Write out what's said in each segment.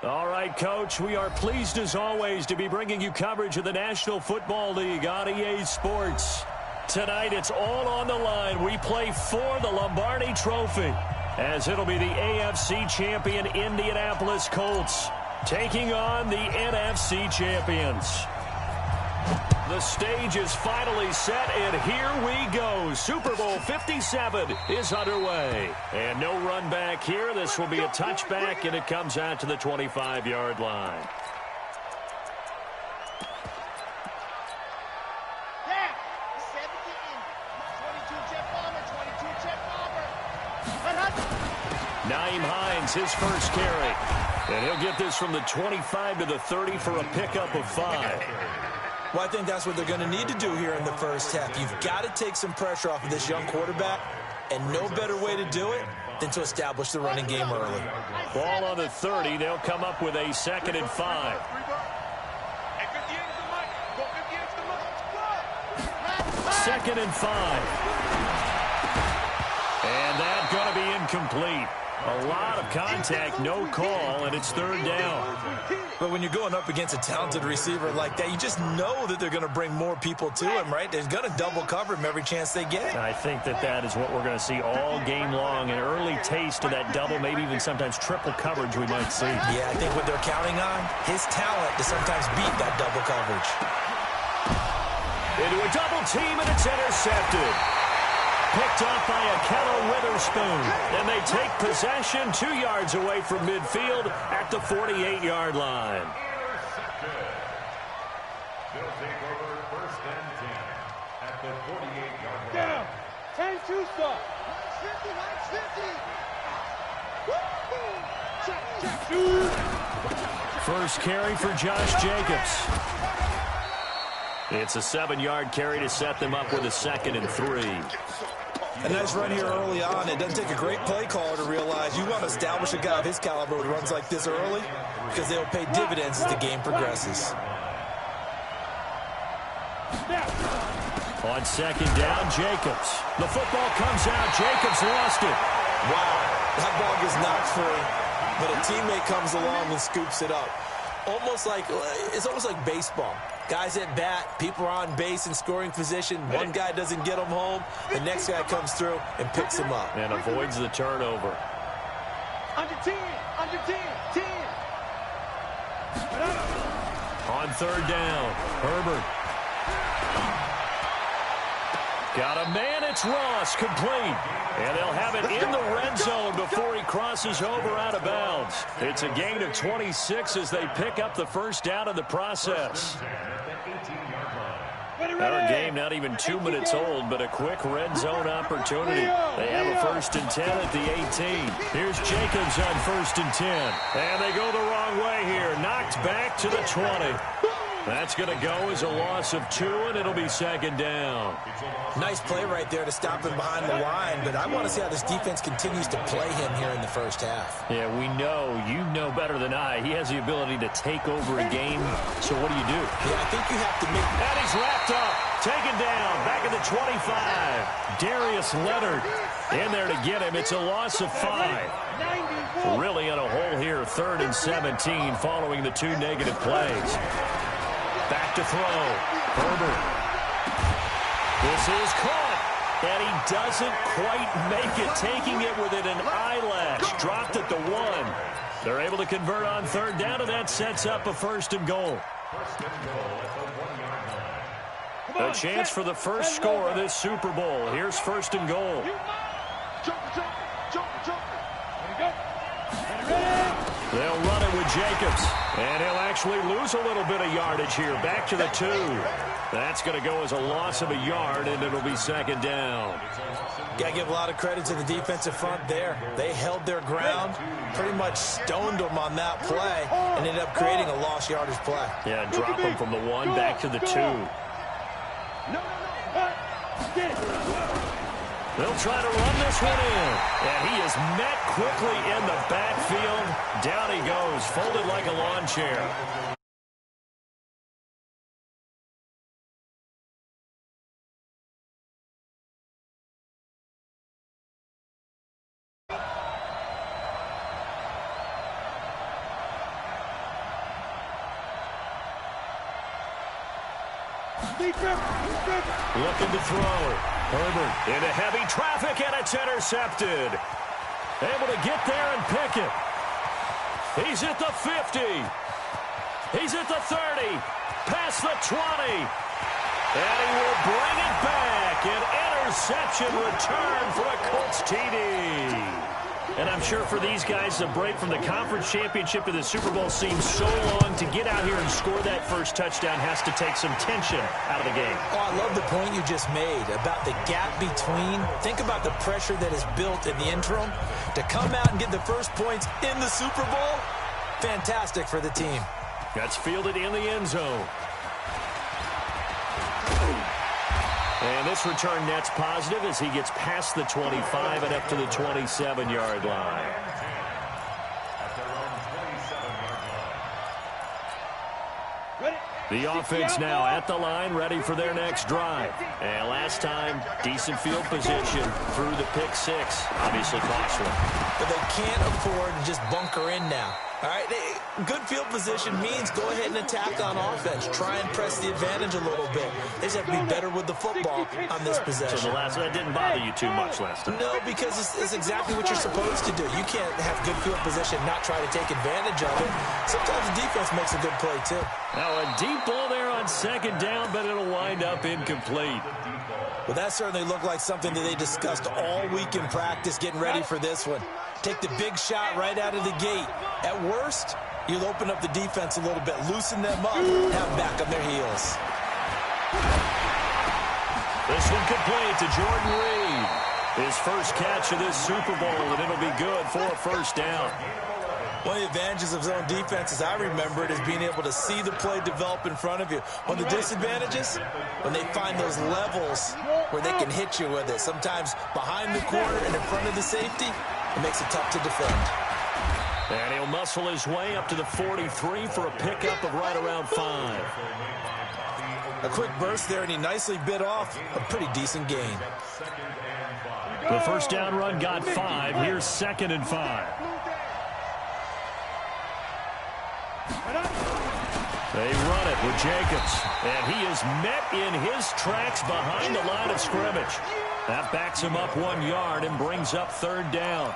All right, Coach, we are pleased as always to be bringing you coverage of the National Football League on EA Sports. Tonight, it's all on the line. We play for the Lombardi Trophy, as it'll be the AFC champion Indianapolis Colts taking on the NFC champions. The stage is finally set, and here we go. Super Bowl 57 is underway. And no run back here. This will be a touchback, and it comes out to the 25-yard line. Nyheim Hines, his first carry. And he'll get this from the 25 to the 30 for a pickup of 5. Well, I think that's what they're going to need to do here in the first half. You've got to take some pressure off of this young quarterback, and no better way to do it than to establish the running game early. Ball on the 30. They'll come up with a 2nd and 5. 2nd and 5. And that's going to be incomplete. A lot of contact, no call, and it's 3rd down. But when you're going up against a talented receiver like that, you just know that they're going to bring more people to him, right? They're going to double cover him every chance they get. I think that is what we're going to see all game long, an early taste of that double, maybe even sometimes triple coverage we might see. Yeah, I think what they're counting on, his talent to sometimes beat that double coverage. Into a double team, and it's intercepted. Picked up by Akello Witherspoon. And they take possession 2 yards away from midfield at the 48-yard line. They'll take over 1st and 10 at the 48-yard line. Down. 10-2 stop. 50, 50. First carry for Josh Jacobs. It's a 7-yard carry to set them up with a 2nd and 3. A nice run here early on. It doesn't take a great play caller to realize you want to establish a guy of his caliber who runs like this early because they'll pay dividends as the game progresses. On 2nd down, Jacobs. The football comes out. Jacobs lost it. Wow, that ball gets knocked free, but a teammate comes along and scoops it up. It's almost like baseball. Guys at bat, people are on base in scoring position. One guy doesn't get them home. The next guy comes through and picks him up. And avoids the turnover. Under 10, under 10, 10. On 3rd down, Herbert. Got a man, it's Ross, complete. And they'll have it in the red zone before he crosses over out of bounds. It's a gain of 26 as they pick up the 1st down in the process. Our game not even 2 minutes old, but a quick red zone opportunity. They have a 1st and 10 at the 18. Here's Jacobs on 1st and 10. And they go the wrong way here. Knocked back to the 20. That's going to go as a loss of 2, and it'll be 2nd down. Nice play right there to stop him behind the line, but I want to see how this defense continues to play him here in the first half. Yeah, we know, you know better than I, he has the ability to take over a game. So what do? Yeah, I think you have to make... And he's wrapped up, taken down, back at the 25. Darius Leonard in there to get him. It's a loss of 5. Really in a hole here, 3rd and 17 following the 2 negative plays. Back to throw. Herbert. This is caught. And he doesn't quite make it, taking it within an eyelash. Dropped at the 1. They're able to convert on 3rd down, and that sets up a 1st and goal. A chance for the first score of this Super Bowl. Here's 1st and goal. They'll run it with Jacobs. And he'll actually lose a little bit of yardage here. Back to the 2. That's going to go as a loss of a yard, and it'll be 2nd down. Got to give a lot of credit to the defensive front there. They held their ground, pretty much stoned them on that play, and ended up creating a lost yardage play. Yeah, drop them from the 1 back to the 2. They'll try to run this one in. And he is met quickly in the backfield. Down he goes, folded like a lawn chair. Looking to throw. Herbert into heavy traffic, and it's intercepted. Able to get there and pick it. He's at the 50. He's at the 30. Past the 20. And he will bring it back. An interception return for a Colts TD. And I'm sure for these guys, the break from the conference championship to the Super Bowl seems so long. To get out here and score that first touchdown has to take some tension out of the game. Oh, I love the point you just made about the gap between. Think about the pressure that is built in the interim. To come out and get the first points in the Super Bowl, fantastic for the team. That's fielded in the end zone. And this return net's positive as he gets past the 25 and up to the 27-yard line. The offense now at the line, ready for their next drive. And last time, decent field position through the pick six. Obviously costly. But they can't afford to just bunker in now. All right, good field position means go ahead and attack on offense. Try and press the advantage a little bit. They just have to be better with the football on this possession. So that didn't bother you too much last time? No, because it's exactly what you're supposed to do. You can't have good field position and not try to take advantage of it. Sometimes the defense makes a good play, too. Now a deep ball there on second down, but it'll wind up incomplete. Well, that certainly looked like something that they discussed all week in practice, getting ready for this one. Take the big shot right out of the gate. At worst, you'll open up the defense a little bit, loosen them up, have them back on their heels. This one complete to Jordan Reed. His first catch of this Super Bowl, and it'll be good for a first down. One of the advantages of zone defense, as I remember it, is being able to see the play develop in front of you. One of the disadvantages, when they find those levels where they can hit you with it. Sometimes behind the corner and in front of the safety, it makes it tough to defend. And he'll muscle his way up to the 43 for a pickup of right around 5. A quick burst there, and he nicely bit off a pretty decent gain. The first down run got 5. Here's 2nd and 5. They run it with Jacobs, and he is met in his tracks behind the line of scrimmage. That backs him up 1 yard and brings up 3rd down.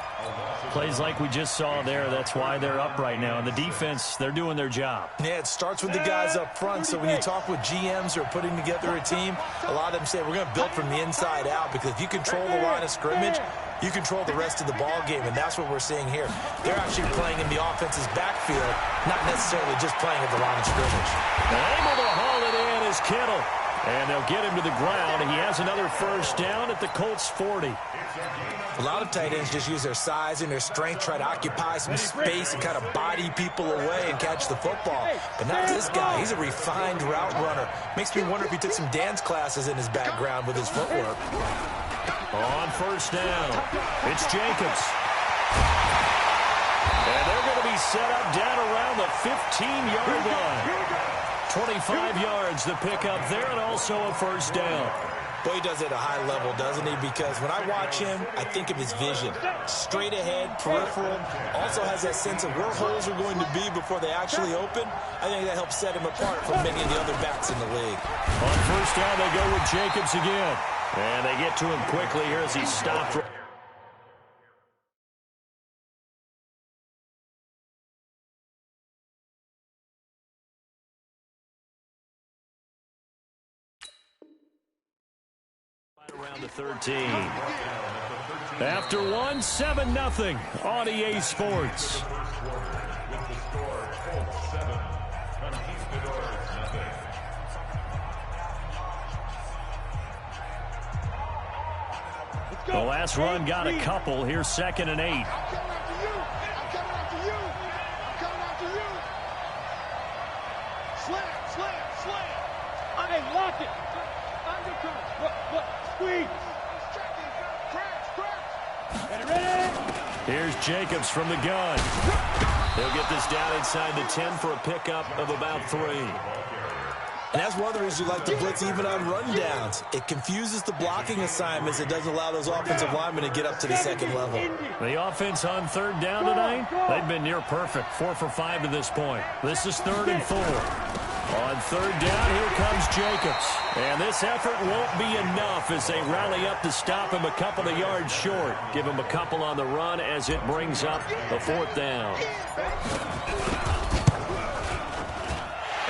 Plays like we just saw there. That's why they're up right now. And the defense, they're doing their job. Yeah, it starts with the guys up front. So when you talk with GMs who are putting together a team, a lot of them say we're going to build from the inside out, because if you control the line of scrimmage, you control the rest of the ball game, and that's what we're seeing here. They're actually playing in the offense's backfield, not necessarily just playing at the line of scrimmage. Able to haul it in is Kittle. And they'll get him to the ground. He has another first down at the Colts 40. A lot of tight ends just use their size and their strength, try to occupy some space and kind of body people away and catch the football. But not this guy. He's a refined route runner. Makes me wonder if he took some dance classes in his background with his footwork. On first down, it's Jacobs. And they're going to be set up down around the 15-yard line. 25 yards the pickup there, and also a first down. Boy, he does it at a high level, doesn't he? Because when I watch him, I think of his vision. Straight ahead, peripheral. Also has that sense of where holes are going to be before they actually open. I think that helps set him apart from many of the other backs in the league. On first down, they go with Jacobs again. And they get to him quickly here as he stopped. Around the 13. After one, 7-0 on EA Sports. The last run got a couple. Here's 2nd and 8. I'm coming after you. I'm coming after you. Slam. Hey, lock it. Undercut. Look. Squeeze. Crash. Ready? Here's Jacobs from the gun. He'll get this down inside the 10 for a pickup of about 3. And that's one of the reasons you like to blitz even on rundowns. It confuses the blocking assignments. It doesn't allow those offensive linemen to get up to the second level. The offense on 3rd down tonight, they've been near perfect. 4 for 5 to this point. This is 3rd and 4. On third down, here comes Jacobs. And this effort won't be enough as they rally up to stop him a couple of yards short. Give him a couple on the run as it brings up the fourth down.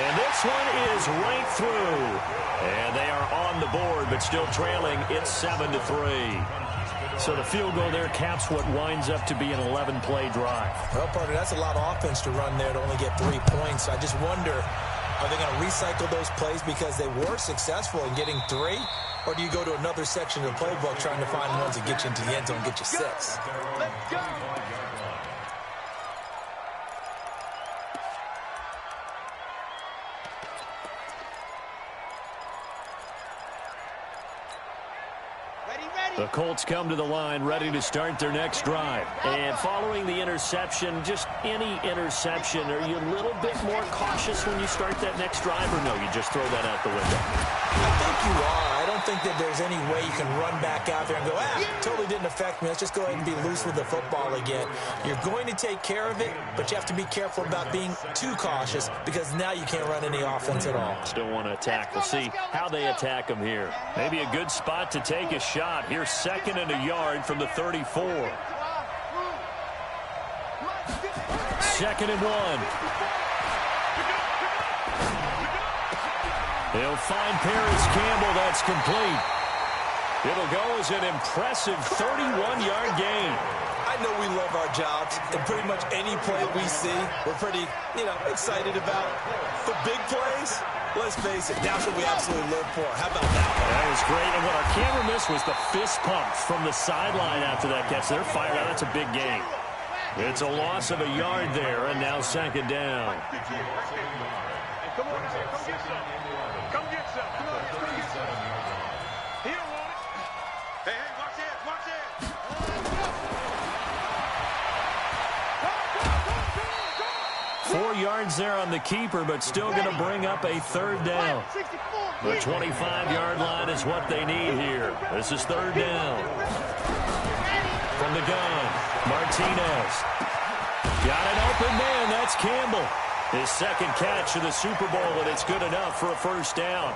And this one is right through. And they are on the board, but still trailing. It's 7-3. So the field goal there caps what winds up to be an 11-play drive. Well, partner, that's a lot of offense to run there to only get 3 points. So I just wonder, are they going to recycle those plays because they were successful in getting 3? Or do you go to another section of the playbook trying to find ones that get you into the end zone and get you 6? Let's go. The Colts come to the line ready to start their next drive. And following the interception, just any interception, are you a little bit more cautious when you start that next drive, or no, you just throw that out the window? I think you are. I don't think that there's any way you can run back out there and go, totally didn't affect me. Let's just go ahead and be loose with the football again. You're going to take care of it, but you have to be careful about being too cautious because now you can't run any offense at all. Still want to attack. We'll see how they attack them here. Maybe a good spot to take a shot. Here's 2nd and a yard from the 34. 2nd and 1. He'll find Paris Campbell. That's complete. It'll go as an impressive 31-yard gain. I know we love our jobs, and pretty much any play we see, we're pretty, excited about. The big plays, let's face it, that's what we absolutely live for. How about that one? That was great, and what our camera missed was the fist pump from the sideline after that catch. They're fired out. That's a big gain. It's a loss of a yard there, and now 2nd down. Come on, come get some. Come get some. Come on, come get some. He don't want it. Hey, watch it, watch it. 4 yards there on the keeper, but still going to bring up a 3rd down. The 25-yard line is what they need here. This is 3rd down. From the gun, Martinez. Got an open man. That's Campbell. His 2nd catch of the Super Bowl, and it's good enough for a 1st down.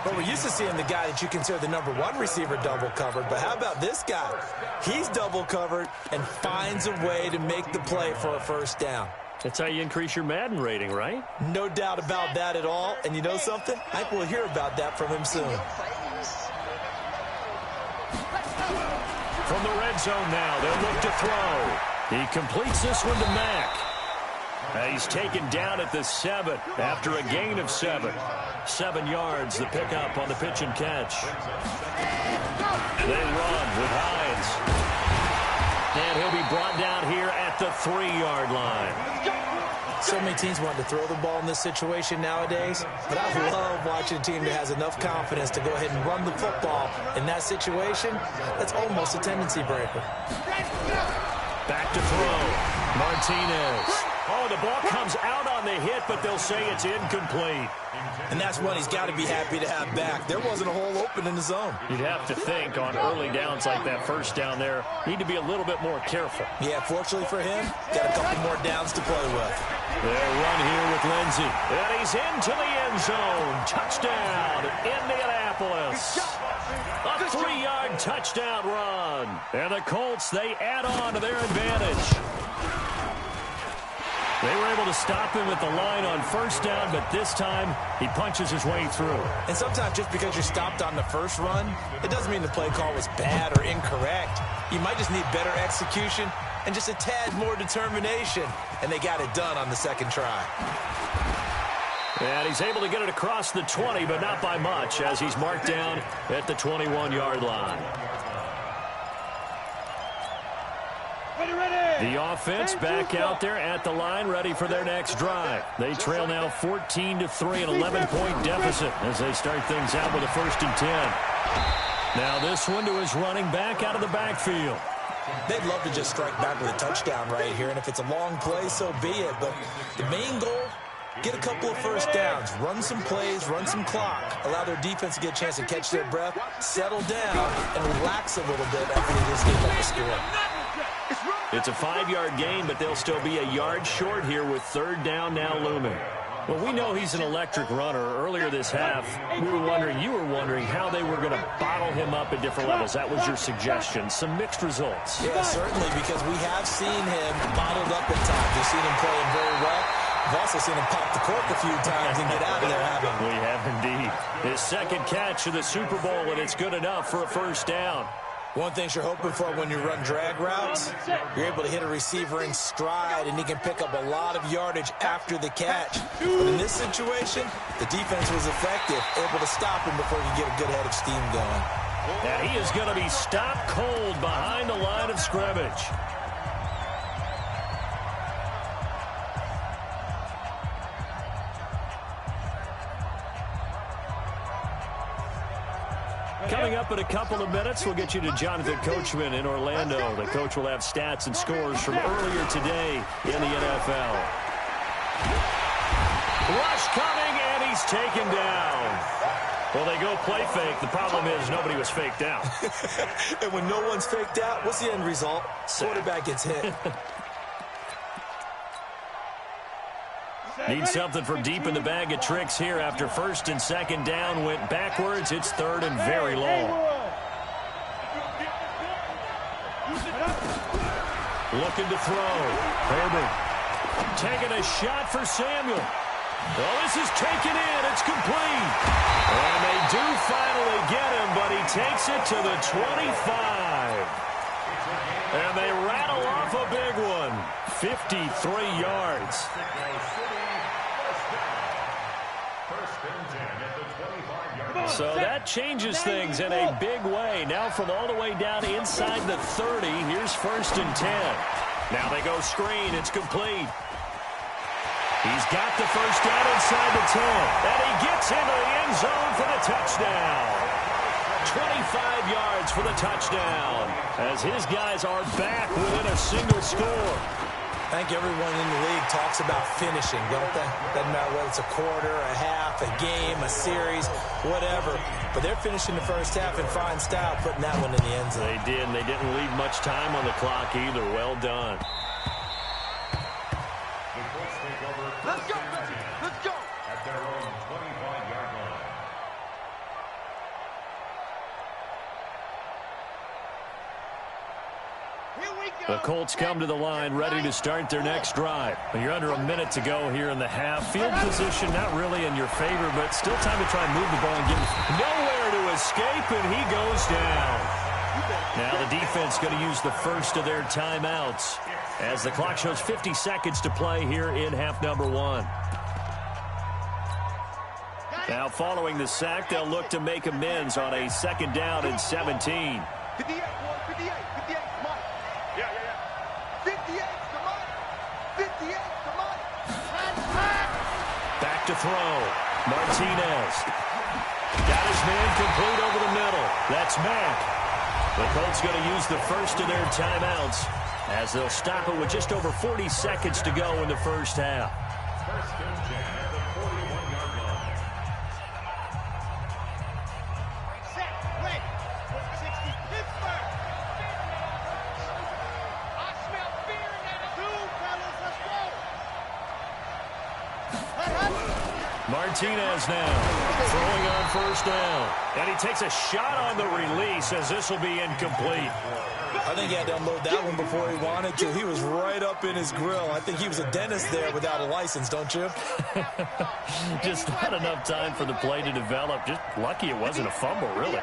Well, we're used to seeing the guy that you consider the number 1 receiver double covered, but how about this guy? He's double covered and finds a way to make the play for a 1st down. That's how you increase your Madden rating, right? No doubt about that at all. And you know something? I think we'll hear about that from him soon. From the red zone now, they'll look to throw. He completes this one to Mack. He's taken down at the 7 after a gain of 7. 7 yards, the pickup on the pitch and catch. They run with Hines. And he'll be brought down here at the 3-yard line. So many teams want to throw the ball in this situation nowadays, but I love watching a team that has enough confidence to go ahead and run the football in that situation. That's almost a tendency breaker. Back to throw. Martinez. Oh, the ball comes out on the hit, but they'll say it's incomplete. And that's one he's got to be happy to have back. There wasn't a hole open in the zone. You'd have to think on early downs like that 1st down there, need to be a little bit more careful. Yeah, fortunately for him, got a couple more downs to play with. They'll run here with Lindsey. And he's into the end zone. Touchdown, Indianapolis. A 3-yard touchdown run. And the Colts, they add on to their advantage. They were able to stop him at the line on 1st down, but this time he punches his way through. And sometimes just because you're stopped on the first run, it doesn't mean the play call was bad or incorrect. You might just need better execution and just a tad more determination. And they got it done on the 2nd try. And he's able to get it across the 20, but not by much, as he's marked down at the 21-yard line. The offense back out there at the line, ready for their next drive. They trail now 14-3, an 11-point deficit as they start things out with a 1st and 10. Now this one to his running back out of the backfield. They'd love to just strike back with a touchdown right here, and if it's a long play, so be it. But the main goal, get a couple of 1st downs, run some plays, run some clock, allow their defense to get a chance to catch their breath, settle down, and relax a little bit after they just get up the score. It's a 5-yard gain, but they'll still be a yard short here with 3rd down now looming. Well, we know he's an electric runner. Earlier this half, you were wondering how they were going to bottle him up at different levels. That was your suggestion. Some mixed results. Yeah, certainly, because we have seen him bottled up at times. We've seen him playing very well. We've also seen him pop the cork a few times and get out of there, haven't we? We have indeed. His second catch of the Super Bowl, and it's good enough for a first down. One thing you're hoping for when you run drag routes, you're able to hit a receiver in stride, and he can pick up a lot of yardage after the catch. But in this situation, the defense was effective, able to stop him before he could get a good head of steam going. And he is going to be stopped cold behind the line of scrimmage. Coming up in a couple of minutes, we'll get you to Jonathan Coachman in Orlando. The coach will have stats and scores from earlier today in the NFL. Rush coming, and he's taken down. Well, they go play fake. The problem is nobody was faked out. And when no one's faked out, what's the end result? Quarterback gets hit. Need something from deep in the bag of tricks here after first and second down went backwards. It's third and very long. Looking to throw. Herbert taking a shot for Samuel. Well, this is taken in. It's complete. And they do finally get him, but he takes it to the 25. And they rattle off a big one. 53 yards. So that changes things in a big way. Now from all the way down inside the 30, here's first and 10. Now they go screen. It's complete. He's got the first down inside the 10. And he gets into the end zone for the touchdown. 25 yards for the touchdown as his guys are back within a single score. I think everyone in the league talks about finishing, don't they? Doesn't matter whether it's a quarter, a half, a game, a series, whatever. But they're finishing the first half in fine style, putting that one in the end zone. They did, and they didn't leave much time on the clock either. Well done. Let's go, baby. Let's go. At their own 25-yard line. The Colts come to the line ready to start their next drive. You're under a minute to go here in the half. Field position not really in your favor, but still time to try and move the ball and get nowhere to escape, and he goes down. Now the defense going to use the first of their timeouts as the clock shows 50 seconds to play here in half number one. Now following the sack, they'll look to make amends on a second down and 17. 58, 58, come on. Yeah. 58, come on. 58, come on. Back to throw. Martinez. Got his man complete over the middle. That's Mack. The Colts going to use the first of their timeouts as they'll stop it with just over 40 seconds to go in the first half. First and 10 at the 41-yard line. Set, ready. 60, Pittsburgh. I smell fear now. Two, fellas, let's go. Martinez now throwing on first down. And he takes a shot on the release as this will be incomplete. I think he had to unload that one before he wanted to. He was right up in his grill. I think he was a dentist there without a license, don't you? Just not enough time for the play to develop. Just lucky it wasn't a fumble, really.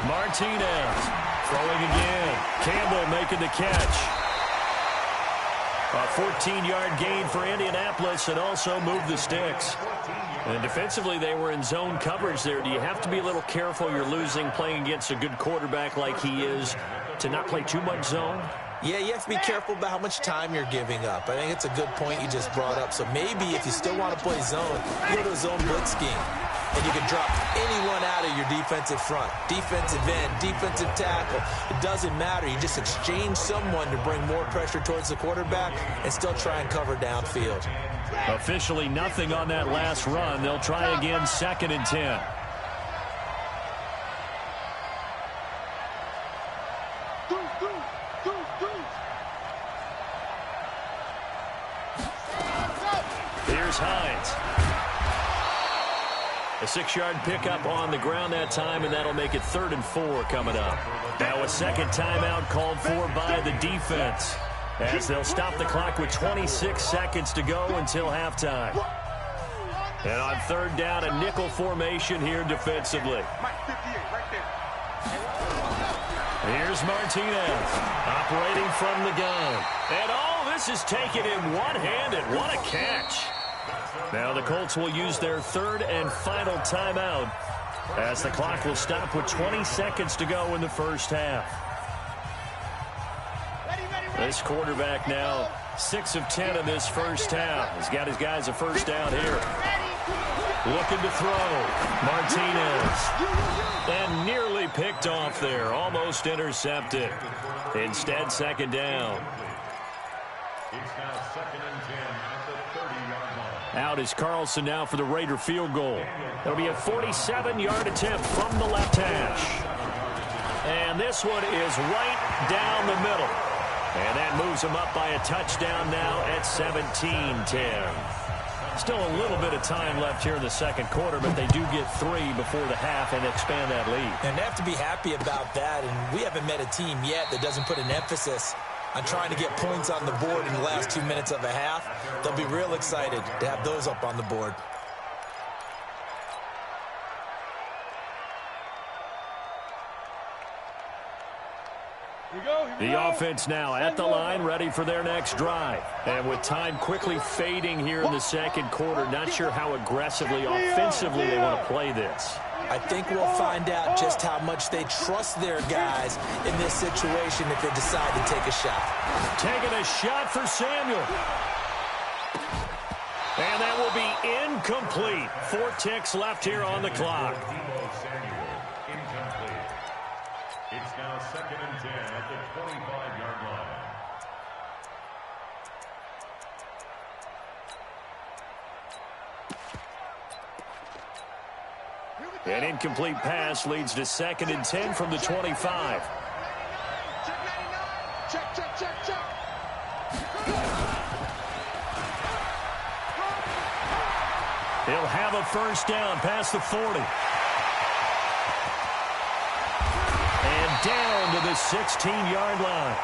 Martinez throwing again. Campbell making the catch. A 14-yard gain for Indianapolis and also moved the sticks. And defensively, they were in zone coverage there. Do you have to be a little careful? You're losing playing against a good quarterback like he is to not play too much zone? Yeah, you have to be careful about how much time you're giving up. I think it's a good point you just brought up. So maybe if you still want to play zone, you go to a zone blitz scheme. And you can drop anyone out of your defensive front. Defensive end, defensive tackle. It doesn't matter. You just exchange someone to bring more pressure towards the quarterback and still try and cover downfield. Officially nothing on that last run. They'll try again, second and 10. Here's Hines. A 6-yard pickup on the ground that time, and that'll make it 3rd and 4 coming up. Now a second timeout called for by the defense, as they'll stop the clock with 26 seconds to go until halftime. And on 3rd down, a nickel formation here defensively. Here's Martinez, operating from the gun. And this is taken in one-handed. What a catch. Now the Colts will use their 3rd and final timeout, as the clock will stop with 20 seconds to go in the first half. This quarterback now 6 of 10 in this first half. He's got his guys a first down here. Looking to throw. Martinez. And nearly picked off there. Almost intercepted. Instead, 2nd down. It's now 2nd and 10 at the 30-yard line. Out is Carlson now for the Raider field goal. It'll be a 47-yard attempt from the left hash. And this one is right down the middle. And that moves them up by a touchdown now at 17-10. Still a little bit of time left here in the second quarter, but they do get 3 before the half and expand that lead. And they have to be happy about that. And we haven't met a team yet that doesn't put an emphasis on trying to get points on the board in the last 2 minutes of a half. They'll be real excited to have those up on the board. The offense now at the line, ready for their next drive. And with time quickly fading here in the second quarter, not sure how aggressively, offensively they want to play this. I think we'll find out just how much they trust their guys in this situation if they decide to take a shot. Taking a shot for Samuel. And that will be incomplete. 4 ticks left here on the clock. It's now 2nd and 10 at the 25-yard line. An incomplete pass leads to 2nd and 10 from the 25. He'll have a first down past the 40. And down to the 16-yard line.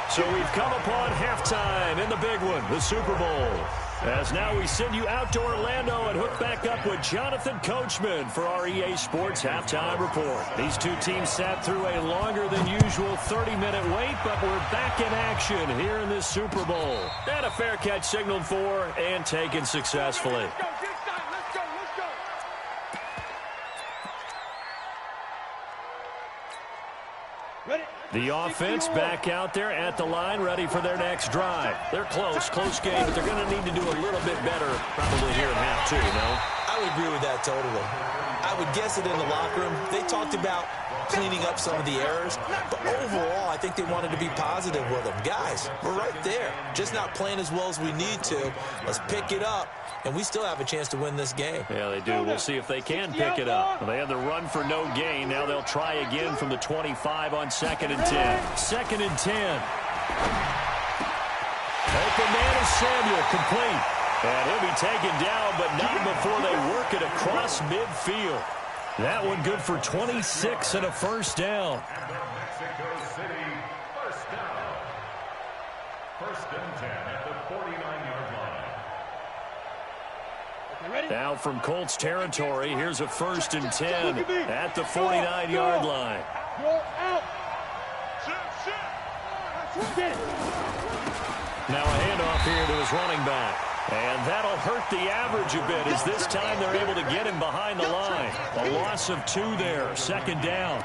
So we've come upon halftime in the big one, the Super Bowl. As now we send you out to Orlando and hook back up with Jonathan Coachman for our EA Sports Halftime Report. These two teams sat through a longer than usual 30-minute wait, but we're back in action here in this Super Bowl. And a fair catch signaled for and taken successfully. The offense back out there at the line, ready for their next drive. They're close game, but they're going to need to do a little bit better probably here in half two, you know? I would agree with that totally. I would guess it in the locker room. They talked about cleaning up some of the errors, but overall, I think they wanted to be positive with them. Guys, we're right there, just not playing as well as we need to. Let's pick it up, and we still have a chance to win this game. Yeah, they do. We'll see if they can pick it up. Well, they had the run for no gain. Now they'll try again from the 25 on 2nd and 10. 2nd and 10. Open man is Samuel, complete. And he'll be taken down, but not before they work it across midfield. That one good for 26 and a first down. Mexico City, first down. 1st and 10 at the 49-yard line. Now from Colts territory, here's a 1st and 10 at the 49-yard line. Now a handoff here to his running back. And that'll hurt the average a bit as this time they're able to get him behind the line. A loss of 2 there, 2nd down.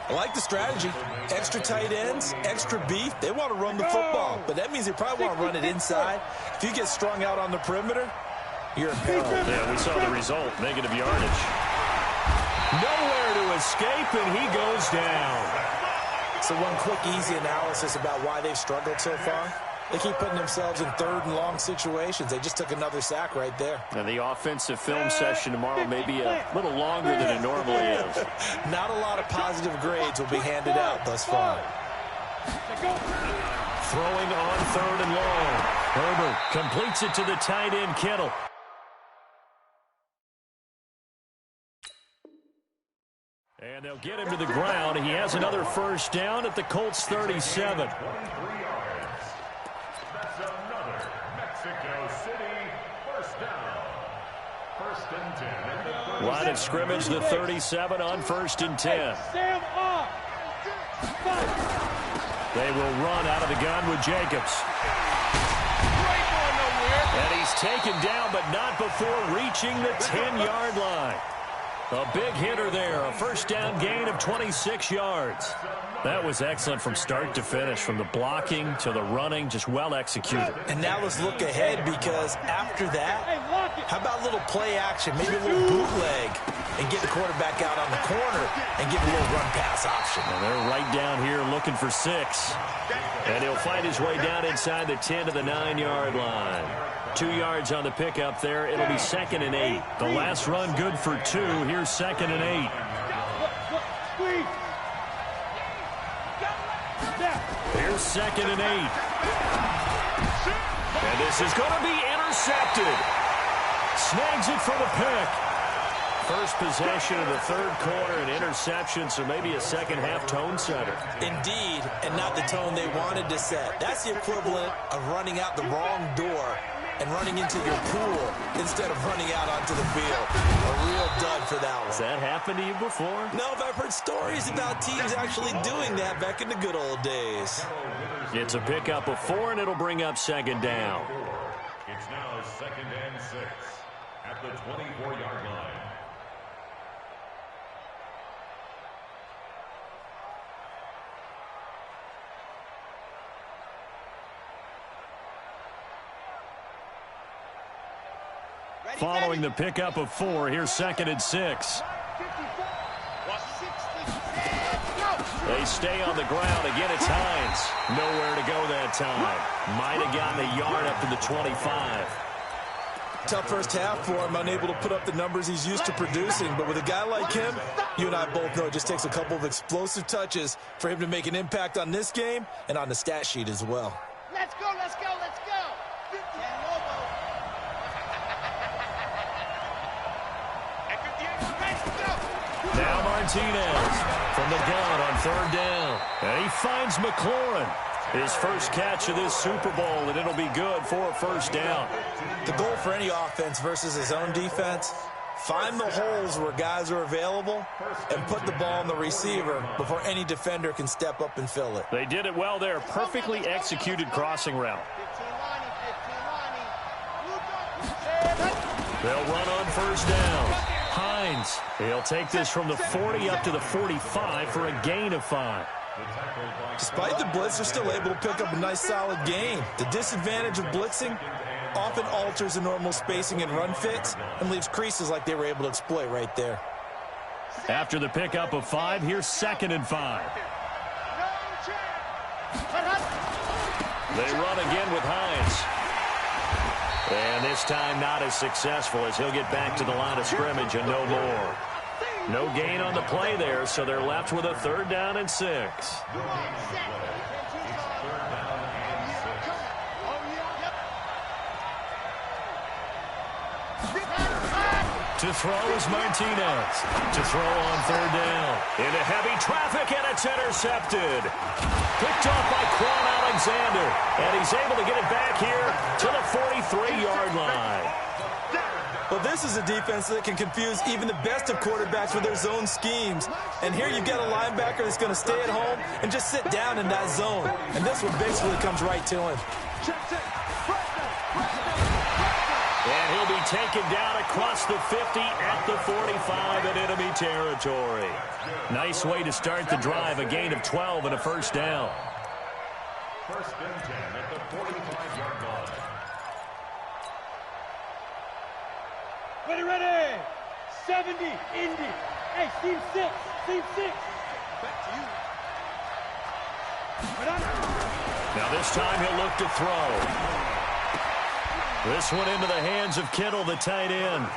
I like the strategy. Extra tight ends, extra beef. They want to run the football, but that means they probably want to run it inside. If you get strung out on the perimeter, you're in peril. Yeah, we saw the result, negative yardage. Nowhere to escape, and he goes down. So one quick, easy analysis about why they've struggled so far. They keep putting themselves in 3rd and long situations. They just took another sack right there. And the offensive film session tomorrow may be a little longer than it normally is. Not a lot of positive grades will be handed out thus far. Throwing on 3rd and long. Herbert completes it to the tight end, Kittle. And they'll get him to the ground. He has another first down at the Colts 37. 23 yards. That's another Mexico City first down. First and 10 at the 30. Line of scrimmage, the 37 on first and 10. They will run out of the gun with Jacobs. And he's taken down, but not before reaching the 10-yard line. A big hitter there, a first down gain of 26 yards. That was excellent from start to finish, from the blocking to the running, just well executed. And now let's look ahead, because after that, how about a little play action, maybe a little bootleg, and get the quarterback out on the corner and give a little run pass option. And they're right down here looking for 6. And he'll find his way down inside the 10 to the 9-yard line. 2 yards on the pickup there. It'll be 2nd and 8. The last run good for 2. Here's 2nd and 8. Here's 2nd and 8. And this is going to be intercepted. Snags it for the pick. First possession of the third quarter, an interception, so maybe a second-half tone setter. Indeed, and not the tone they wanted to set. That's the equivalent of running out the wrong door and running into your pool instead of running out onto the field. A real dud for that one. Has that happened to you before? No, but I've heard stories about teams actually doing that back in the good old days. It's a pickup of 4, and it'll bring up 2nd down. It's now 2nd and 6 at the 24-yard line. Following the pickup of 4, here's 2nd and 6. They stay on the ground. Again, it's Hines. Nowhere to go that time. Might have gotten a yard up to the 25. Tough first half for him, unable to put up the numbers he's used to producing. But with a guy like him, you and I both know it just takes a couple of explosive touches for him to make an impact on this game and on the stat sheet as well. Let's go, let's go, let's go. Now Martinez from the gun on 3rd down. And he finds McLaurin. His first catch of this Super Bowl, and it'll be good for a first down. The goal for any offense versus his own defense, find the holes where guys are available and put the ball on the receiver before any defender can step up and fill it. They did it well there. Perfectly executed crossing route. They'll run on first down. Hines, he'll take this from the 40 up to the 45 for a gain of 5. Despite the blitz, they're still able to pick up a nice solid gain. The disadvantage of blitzing often alters the normal spacing and run fits and leaves creases like they were able to exploit right there. After the pickup of 5, here's 2nd and 5. They run again with Hines. And this time not as successful, as he'll get back to the line of scrimmage and no more. No gain on the play there, so they're left with a 3rd down and 6. To throw is Martinez. To throw on 3rd down. Into heavy traffic, and it's intercepted. Picked off by Quan Alexander. And he's able to get it back here to the 43-yard line. Well, this is a defense that can confuse even the best of quarterbacks with their zone schemes. And here you've got a linebacker that's going to stay at home and just sit down in that zone. And this one basically comes right to him. And he'll be taken down across the 50 at the 45 in enemy territory. Nice way to start the drive, a gain of 12 and a first down. First and 10 at the 45-yard line. Ready. 70, Indy. Hey, team 6. Back to you. Now this time he'll look to throw. This one into the hands of Kittle, the tight end.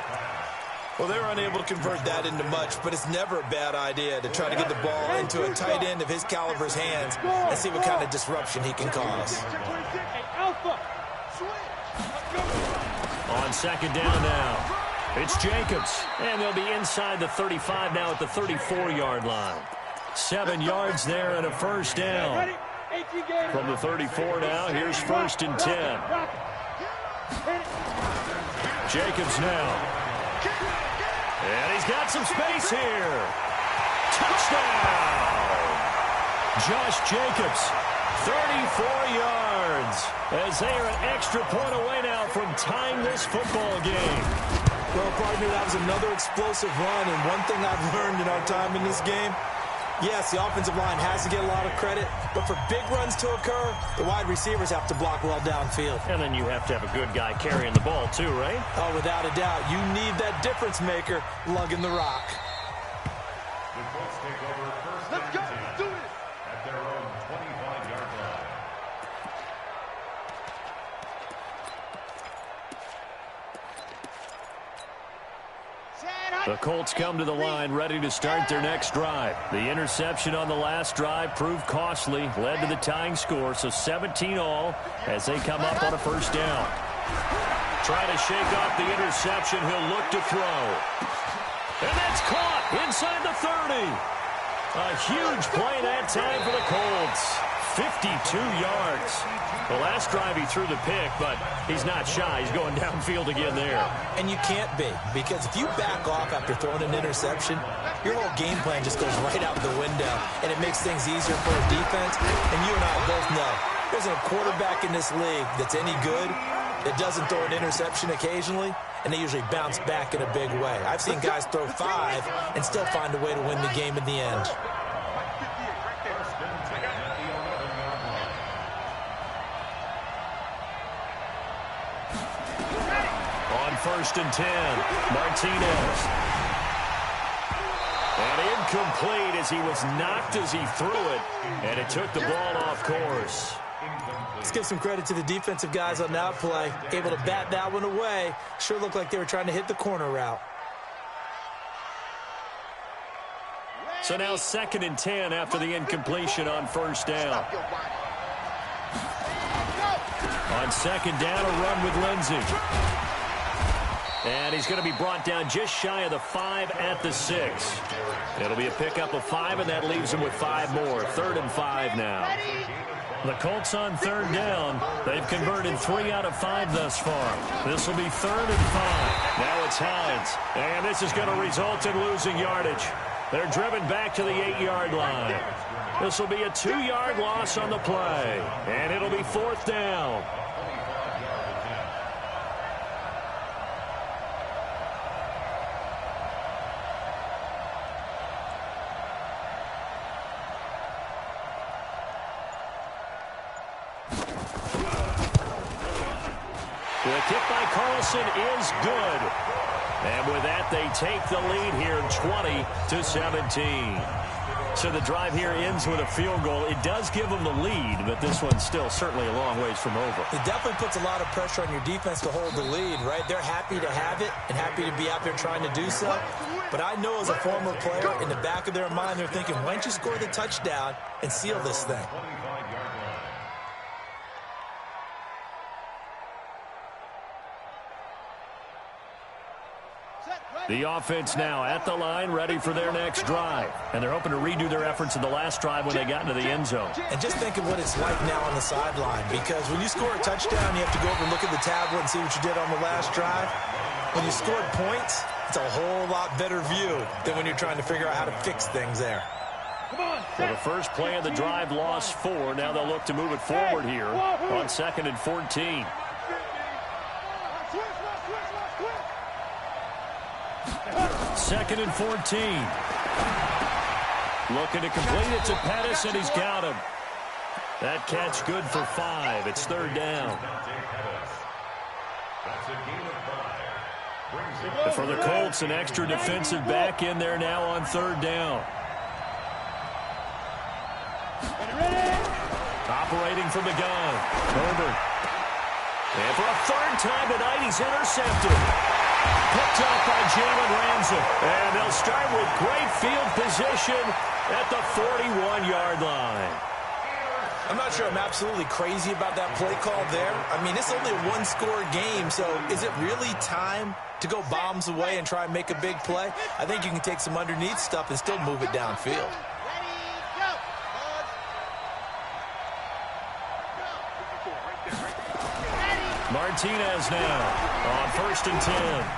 Well, they were unable to convert that into much, but it's never a bad idea to try to get the ball into a tight end of his caliber's hands and see what kind of disruption he can cause. On 2nd down now. It's Jacobs, and they'll be inside the 35 now at the 34-yard line. 7 yards there and a first down. From the 34 now, here's 1st and 10. Jacobs now. And he's got some space here. Touchdown! Josh Jacobs, 34 yards, as they are an extra point away now from tying this football game. Well, partner, that was another explosive run, and one thing I've learned in our time in this game, yes, the offensive line has to get a lot of credit, but for big runs to occur, the wide receivers have to block well downfield. And then you have to have a good guy carrying the ball too, right? Oh, without a doubt. You need that difference maker lugging the rock. The Colts take over first Let's go. and 10 Do it. at their own 25-yard line. The Colts come to the line ready to start their next drive. The interception on the last drive proved costly, led to the tying score, so 17 all as they come up on a first down. Trying to shake off the interception, he'll look to throw. And that's caught inside the 30. A huge play that time for the Colts. 52 yards. The last drive he threw the pick, but he's not shy. He's going downfield again there. And you can't be, because if you back off after throwing an interception, your whole game plan just goes right out the window, and it makes things easier for a defense. And you and I both know, there isn't a quarterback in this league that's any good that doesn't throw an interception occasionally, and they usually bounce back in a big way. I've seen guys throw 5 and still find a way to win the game in the end. First and 10, Martinez. And incomplete as he was knocked as he threw it, and it took the ball off course. Let's give some credit to the defensive guys on that play. Able to bat that one away. Sure looked like they were trying to hit the corner route. So now 2nd and 10 after the incompletion on first down. On 2nd down, a run with Lindsey. And he's going to be brought down just shy of the 5 at the 6. It'll be a pickup of 5, and that leaves him with 5 more. 3rd and 5 now. The Colts on 3rd down. They've converted 3 out of 5 thus far. This will be 3rd and 5. Now it's Hines. And this is going to result in losing yardage. They're driven back to the 8-yard line. This will be a 2-yard loss on the play. And it'll be 4th down. The kick by Carlson is good. And with that, they take the lead here 20-17. So the drive here ends with a field goal. It does give them the lead, but this one's still certainly a long ways from over. It definitely puts a lot of pressure on your defense to hold the lead, right? They're happy to have it and happy to be out there trying to do so. But I know as a former player, in the back of their mind, they're thinking, why don't you score the touchdown and seal this thing? The offense now at the line, ready for their next drive. And they're hoping to redo their efforts in the last drive when they got into the end zone. And just think of what it's like now on the sideline, because when you score a touchdown, you have to go over and look at the tablet and see what you did on the last drive. When you scored points, it's a whole lot better view than when you're trying to figure out how to fix things there. So the first play of the drive lost 4. Now they'll look to move it forward here on 2nd and 14. Second and 14. Looking to complete it to Pettis, and he's got him. That catch good for 5. It's 3rd down. And for the Colts, an extra defensive back in there now on 3rd down. Operating from the gun. Herbert. And for a 3rd time tonight, he's intercepted. Picked up by Jalen Ramsey. And they'll start with great field position at the 41-yard line. I'm not sure I'm absolutely crazy about that play call there. I mean, it's only a one-score game, so is it really time to go bombs away and try and make a big play? I think you can take some underneath stuff and still move it downfield. Martinez now on 1st and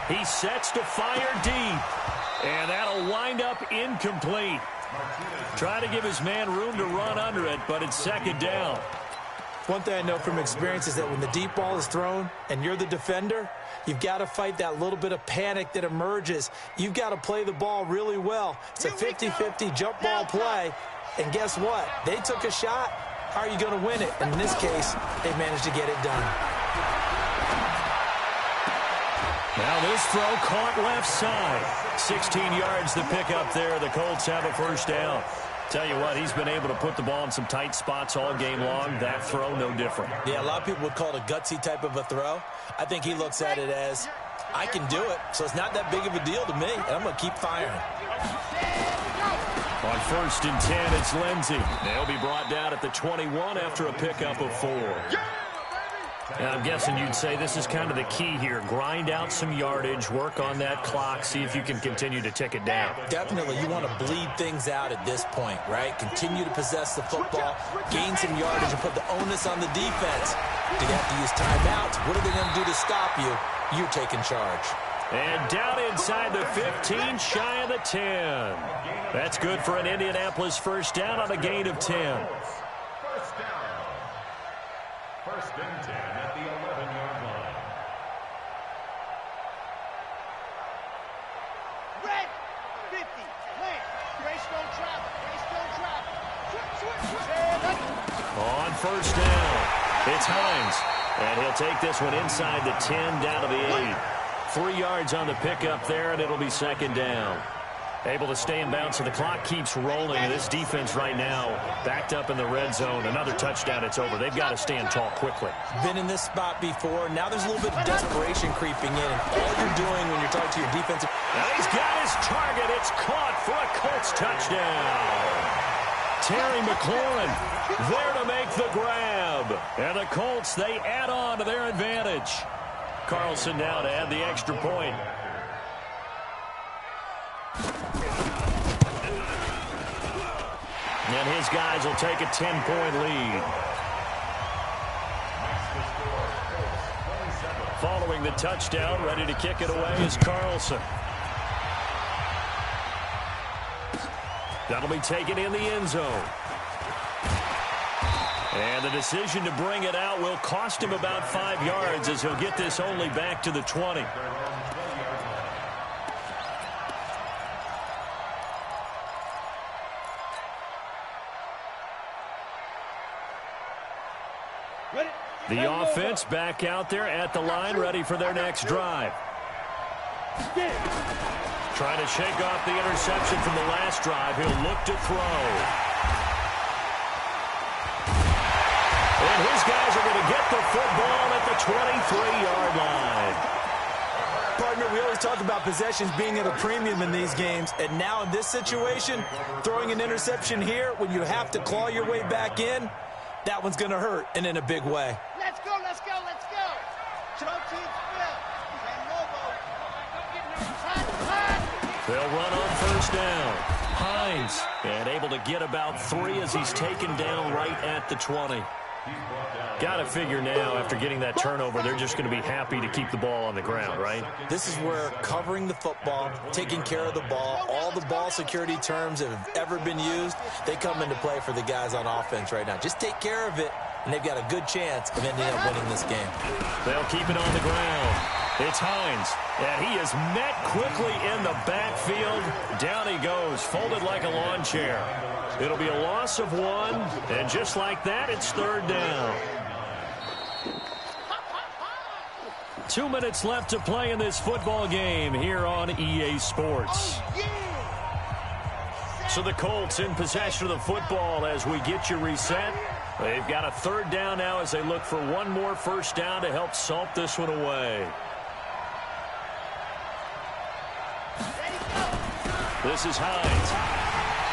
10. He sets to fire deep, and that'll wind up incomplete. Trying to give his man room to run under it, but it's 2nd down. One thing I know from experience is that when the deep ball is thrown and you're the defender, you've got to fight that little bit of panic that emerges. You've got to play the ball really well. It's a 50-50 jump ball play, and guess what? They took a shot. How are you going to win it? And in this case, they managed to get it done. Now this throw caught left side. 16 yards to pick up there. The Colts have a 1st down. Tell you what, he's been able to put the ball in some tight spots all game long. That throw, no different. Yeah, a lot of people would call it a gutsy type of a throw. I think he looks at it as, I can do it, so it's not that big of a deal to me, and I'm going to keep firing. On 1st and 10, it's Lindsey. They'll be brought down at the 21 after a pickup of 4. And I'm guessing you'd say this is kind of the key here. Grind out some yardage, work on that clock, see if you can continue to tick it down. Definitely. You want to bleed things out at this point, right? Continue to possess the football, gain some yardage, and put the onus on the defense. Do you have to use timeouts? What are they going to do to stop you? You're taking charge. And down inside the 15, shy of the 10. That's good for an Indianapolis 1st down on a gain of 10. 1st down. 1st and 10 at the 11-yard line. Red, 50, lane, Grace don't travel, Grace don't travel. On 1st down, it's Hines. And he'll take this one inside the 10, down to the 8. 3 yards on the pickup there, and it'll be 2nd down. Able to stay in bounds, so the clock keeps rolling. This defense right now backed up in the red zone. Another touchdown, it's over. They've got to stand tall quickly. Been in this spot before. Now there's a little bit of desperation creeping in. And all you're doing when you're talking to your defensive... Now he's got his target. It's caught for a Colts touchdown. Terry McLaurin there to make the grab. And the Colts, they add on to their advantage. Carlson now to add the extra point. And his guys will take a 10-point lead. Following the touchdown, ready to kick it away is Carlson. That'll be taken in the end zone. And the decision to bring it out will cost him about 5 yards as he'll get this only back to the 20. The offense back out there at the line, ready for their next drive. Trying to shake off the interception from the last drive. He'll look to throw. And his guys are going to get the football at the 23-yard line. Partner, we always talk about possessions being at a premium in these games, and now in this situation, throwing an interception here when you have to claw your way back in, that one's going to hurt, and in a big way. Let's go, let's go, let's go. They'll run on 1st down. Hines, and able to get about 3 as he's taken down right at the 20. Got to figure now, after getting that turnover, they're just going to be happy to keep the ball on the ground, right? This is where covering the football, taking care of the ball, all the ball security terms that have ever been used, they come into play for the guys on offense right now. Just take care of it, and they've got a good chance of ending up winning this game. They'll keep it on the ground. It's Hines, and he is met quickly in the backfield. Down he goes, folded like a lawn chair. It'll be a loss of 1, and just like that, it's 3rd down. 2 minutes left to play in this football game here on EA Sports. So the Colts in possession of the football as we get you reset. They've got a 3rd down now as they look for one more 1st down to help salt this one away. This is Hines.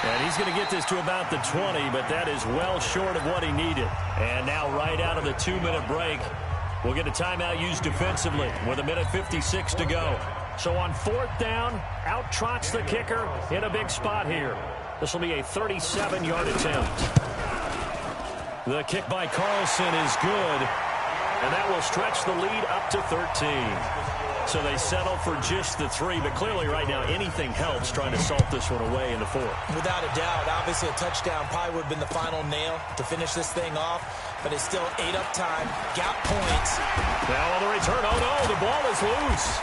And he's going to get this to about the 20, but that is well short of what he needed. And now right out of the 2-minute break, we'll get a timeout used defensively with 1:56 to go. So on 4th down, out trots the kicker in a big spot here. This will be a 37-yard attempt. The kick by Carlson is good, and that will stretch the lead up to 13. So they settle for just the 3, but clearly right now anything helps trying to salt this one away in the 4th. Without a doubt, obviously a touchdown probably would have been the final nail to finish this thing off, but it's still 8 up time, got points. Now on the return, oh no, the ball is loose.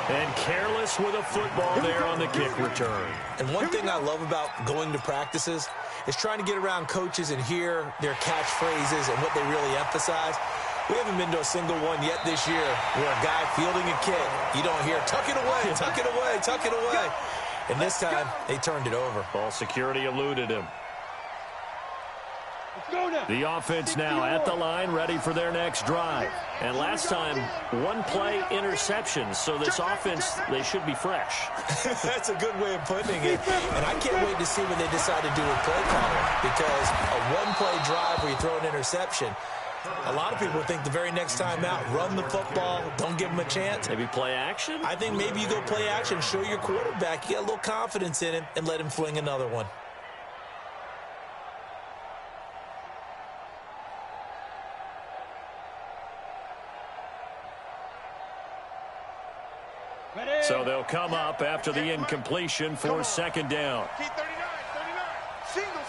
And careless with a football there on the kick return. And one thing I love about going to practices is trying to get around coaches and hear their catchphrases and what they really emphasize. We haven't been to a single one yet this year where a guy fielding a kick, you don't hear, tuck it away, tuck it away, tuck it away. And this time, they turned it over. Ball security eluded him. The offense now at the line, ready for their next drive. And last time, 1-play interception. So this offense, they should be fresh. That's a good way of putting it. And I can't wait to see what they decide to do with play calling. Because a 1-play drive where you throw an interception, a lot of people think the very next time out, run the football, don't give them a chance. Maybe play action? I think maybe you go play action, show your quarterback you got a little confidence in him, and let him fling another one. So they'll come up after the incompletion for 2nd down. Key 39, 39. Single.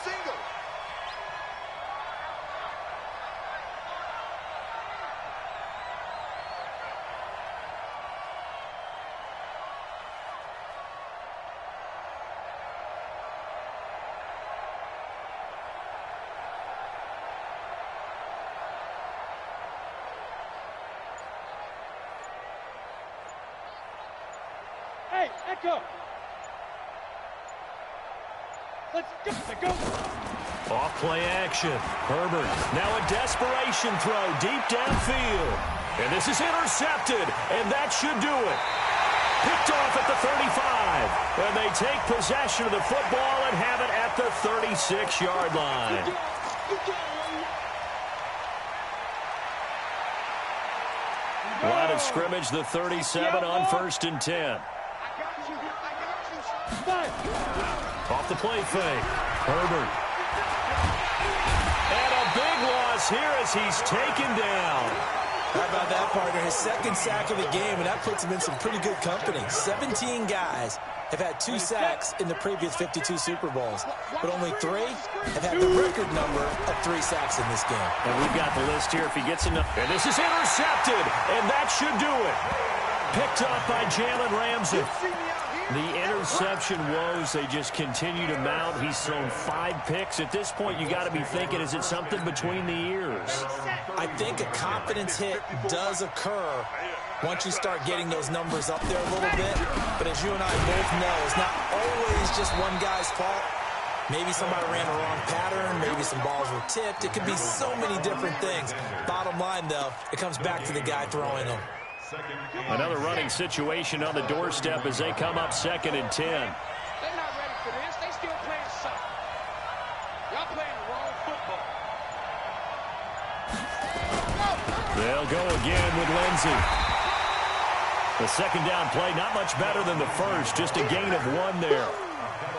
Hey, Echo! Let's go! Off play action. Herbert now a desperation throw deep downfield. And this is intercepted, and that should do it. Picked off at the 35. And they take possession of the football and have it at the 36-yard line. Line of scrimmage, the 37 on 1st and 10. Off the play fake. Herbert. And a big loss here as he's taken down. How about that, partner? His 2nd sack of the game, and that puts him in some pretty good company. 17 guys have had 2 sacks in the previous 52 Super Bowls, but only 3 have had the record number of 3 sacks in this game. And we've got the list here if he gets enough. And this is intercepted, and that should do it. Picked up by Jalen Ramsey. The interception woes, they just continue to mount. He's thrown 5 picks. At this point, you got to be thinking, is it something between the ears? I think a confidence hit does occur once you start getting those numbers up there a little bit. But as you and I both know, it's not always just one guy's fault. Maybe somebody ran a wrong pattern. Maybe some balls were tipped. It could be so many different things. Bottom line, though, it comes back to the guy throwing them. Another running situation on the doorstep as they come up 2nd and 10. They're not ready for this. They still playing soccer. Y'all playing the wrong football. They'll go again with Lindsey. The 2nd down play, not much better than the first, just a gain of 1 there.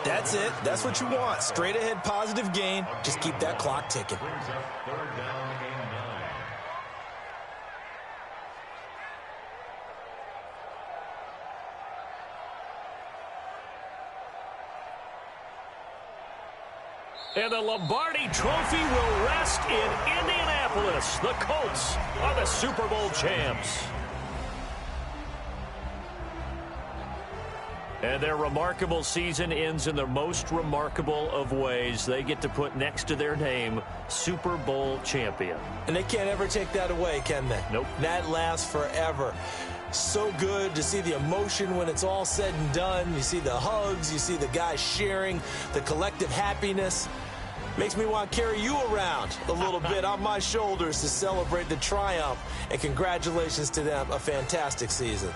That's it. That's what you want. Straight ahead positive gain. Just keep that clock ticking. And the Lombardi Trophy will rest in Indianapolis. The Colts are the Super Bowl champs. And their remarkable season ends in the most remarkable of ways. They get to put next to their name, Super Bowl champion. And they can't ever take that away, can they? Nope. That lasts forever. So good to see the emotion when it's all said and done. You see the hugs, you see the guys sharing, the collective happiness. Makes me want to carry you around a little bit on my shoulders to celebrate the triumph. And congratulations to them, a fantastic season.